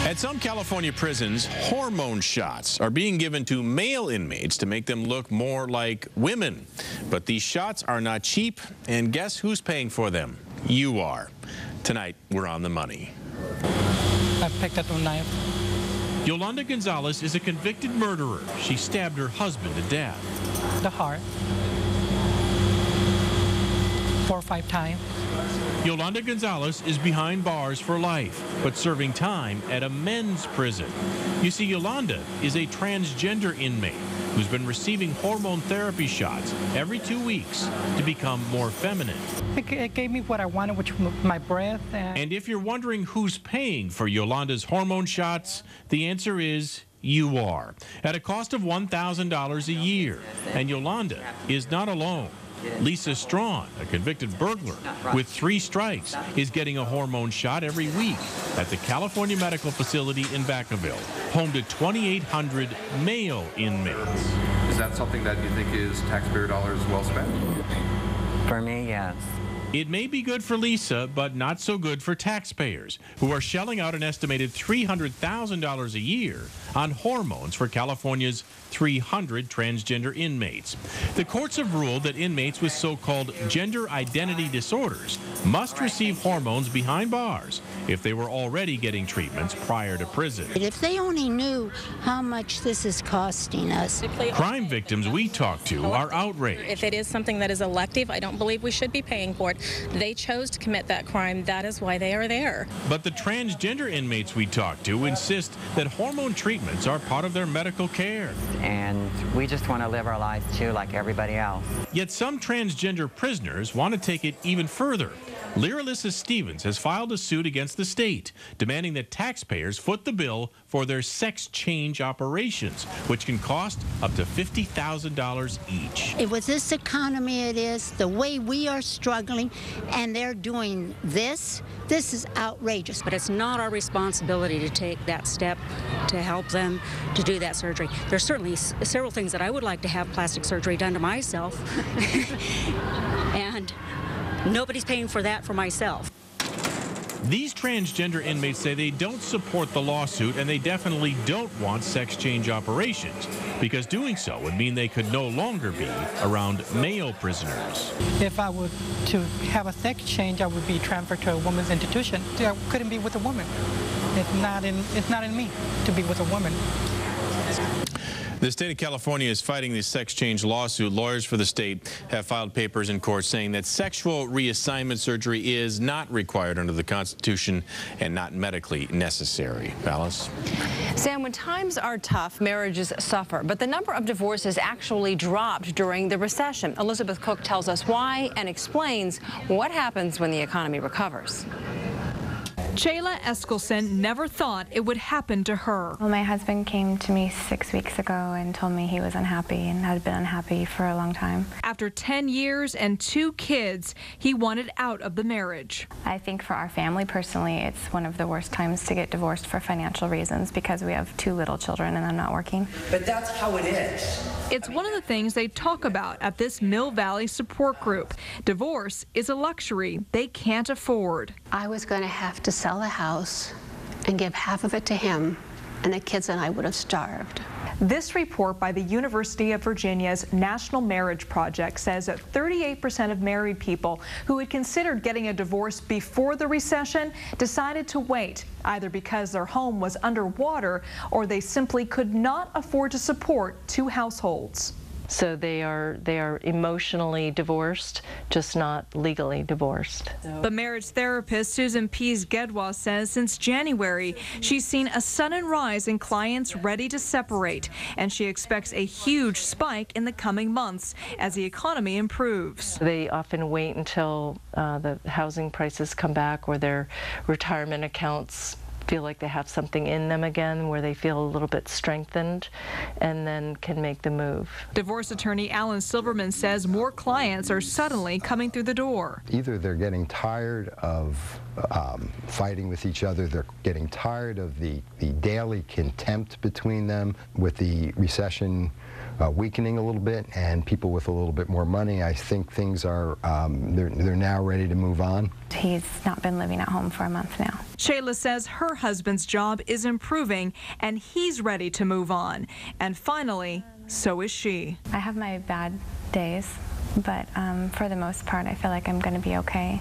At some California prisons, hormone shots are being given to male inmates to make them look more like women. But these shots are not cheap, and guess who's paying for them? You are. Tonight, we're on the money. I picked up a knife. Yolanda Gonzalez is a convicted murderer. She stabbed her husband to death. The heart. 4 or 5 times. Yolanda Gonzalez is behind bars for life, but serving time at a men's prison. You see, Yolanda is a transgender inmate who's been receiving hormone therapy shots every 2 weeks to become more feminine. It gave me what I wanted, which was my breath. And if you're wondering who's paying for Yolanda's hormone shots, the answer is you are, at a cost of $1,000 a year. And Yolanda is not alone. Lisa Strawn, a convicted burglar with 3 strikes, is getting a hormone shot every week at the California Medical Facility in Vacaville, home to 2,800 male inmates. Is that something that you think is taxpayer dollars well spent? For me, yes. It may be good for Lisa, but not so good for taxpayers, who are shelling out an estimated $300,000 a year on hormones for California's 300 transgender inmates. The courts have ruled that inmates with so-called gender identity disorders must receive hormones behind bars if they were already getting treatments prior to prison. If they only knew how much this is costing us. Crime victims we talk to are outraged. If it is something that is elective, I don't believe we should be paying for it. They chose to commit that crime. That is why they are there. But the transgender inmates we talk to insist that hormone treatments are part of their medical care. And we just want to live our lives too like everybody else. Yet some transgender prisoners want to take it even further. Lyralissa Stevens has filed a suit against the state, demanding that taxpayers foot the bill for their sex change operations, which can cost up to $50,000 each. It was this economy it is, the way we are struggling, and they're doing this. This is outrageous. But it's not our responsibility to take that step to help them to do that surgery. There's certainly several things that I would like to have plastic surgery done to myself. And nobody's paying for that for myself. These transgender inmates say they don't support the lawsuit, and they definitely don't want sex change operations, because doing so would mean they could no longer be around male prisoners. If I were to have a sex change, I would be transferred to a women's institution. I couldn't be with a woman. It's not in me to be with a woman. The state of California is fighting this sex change lawsuit. Lawyers for the state have filed papers in court saying that sexual reassignment surgery is not required under the Constitution and not medically necessary. Alice? Sam, when times are tough, marriages suffer, but the number of divorces actually dropped during the recession. Elizabeth Cook tells us why and explains what happens when the economy recovers. Jayla Eskelson never thought it would happen to her. Well, my husband came to me 6 weeks ago and told me he was unhappy and had been unhappy for a long time. After 10 years and 2 kids, he wanted out of the marriage. I think for our family personally, it's one of the worst times to get divorced for financial reasons because we have 2 little children and I'm not working. But that's how it is. It's one of the things they talk about at this Mill Valley support group. Divorce is a luxury they can't afford. I was going to have to sell the house and give half of it to him, and the kids and I would have starved. This report by the University of Virginia's National Marriage Project says that 38% of married people who had considered getting a divorce before the recession decided to wait, either because their home was underwater or they simply could not afford to support 2 households. So they are emotionally divorced, just not legally divorced. The marriage therapist Susan Pease-Gedwa says since January, she's seen a sudden rise in clients ready to separate, and she expects a huge spike in the coming months as the economy improves. They often wait until the housing prices come back or their retirement accounts feel like they have something in them again, where they feel a little bit strengthened, and then can make the move. Divorce attorney Alan Silverman says more clients are suddenly coming through the door. Either they're getting tired of fighting with each other. They're getting tired of the daily contempt between them. With the recession weakening a little bit and people with a little bit more money, I think things are, they're now ready to move on. He's not been living at home for a month now. Shayla says her husband's job is improving and he's ready to move on. And finally, so is she. I have my bad days, but for the most part, I feel like I'm going to be okay.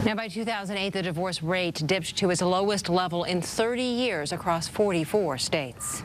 Now, by 2008, the divorce rate dipped to its lowest level in 30 years across 44 states.